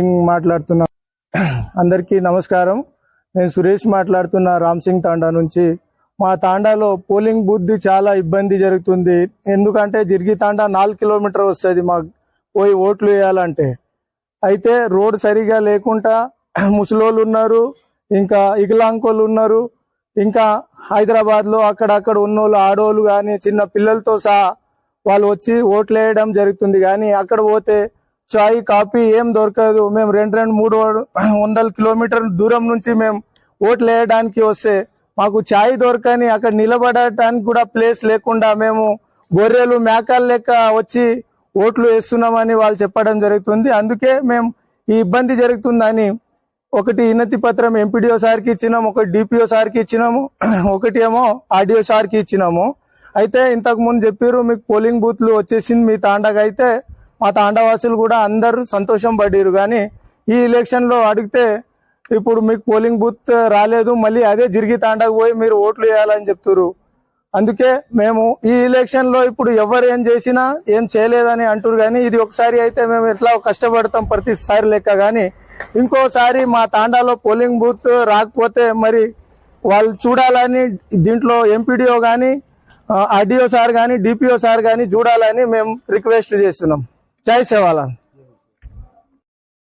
మాట్లాడుతున్నా. అందరికీ నమస్కారం. నేను సురేష్ మాట్లాడుతున్నా రామ్ సింగ్ తాండా నుంచి. మా తాండాలో పోలింగ్ బూత్ చాలా ఇబ్బంది జరుగుతుంది. ఎందుకంటే జిర్గి తాండా 4 కిలోమీటర్ వస్తుంది మాకు పోయి ఓట్లు వేయాలంటే. అయితే రోడ్ సరిగా లేకుండా ముసలోళ్ళు ఉన్నారు, ఇంకా ఇగలాంకోళ్ళు ఉన్నారు, ఇంకా హైదరాబాద్లో అక్కడక్కడ ఉన్నోళ్ళు ఆడోళ్ళు కానీ చిన్న పిల్లలతో సహా వాళ్ళు వచ్చి ఓట్లు వేయడం జరుగుతుంది. కానీ అక్కడ పోతే చాయ్ కాఫీ ఏం దొరకదు. మేము 200-300 కిలోమీటర్ దూరం నుంచి మేము ఓట్లు వేయడానికి వస్తే మాకు చాయ్ దొరకని, అక్కడ నిలబడటానికి కూడా ప్లేస్ లేకుండా మేము గొర్రెలు మేకలు లెక్క వచ్చి ఓట్లు వేస్తున్నామని వాళ్ళు చెప్పడం జరుగుతుంది. అందుకే మేము ఈ ఇబ్బంది జరుగుతుందని ఒకటి వినతి పత్రం ఎంపీడీఓ సార్కి ఇచ్చినాము, ఒకటి డిపిఓ సార్కి ఇచ్చినాము, ఒకటి ఏమో ఆర్డీఓ సార్కి ఇచ్చినాము. అయితే ఇంతకు ముందు చెప్పారు మీకు పోలింగ్ బూత్లు వచ్చేసింది మీ తాండాకి. అయితే మా తాండావాసులు కూడా అందరూ సంతోషం పడ్డారు. కానీ ఈ ఎలక్షన్లో అడిగితే ఇప్పుడు మీకు పోలింగ్ బూత్ రాలేదు, మళ్ళీ అదే జిర్గి తాండాకు పోయి మీరు ఓట్లు వేయాలని చెప్తారు. అందుకే మేము ఈ ఎలక్షన్లో ఇప్పుడు ఎవరు ఏం చేసినా ఏం చేయలేదని అంటారు. కానీ ఇది ఒకసారి అయితే మేము ఎట్లా కష్టపడతాం ప్రతిసారి లెక్క. కానీ ఇంకోసారి మా తాండాలో పోలింగ్ బూత్ రాకపోతే మరి వాళ్ళు చూడాలని దీంట్లో ఎంపీడీఓ కానీ ఆర్డీఓ సార్ కానీ డిపిఓ సార్ కానీ చూడాలని మేము రిక్వెస్ట్ చేస్తున్నాం. జై సేవాలాల్.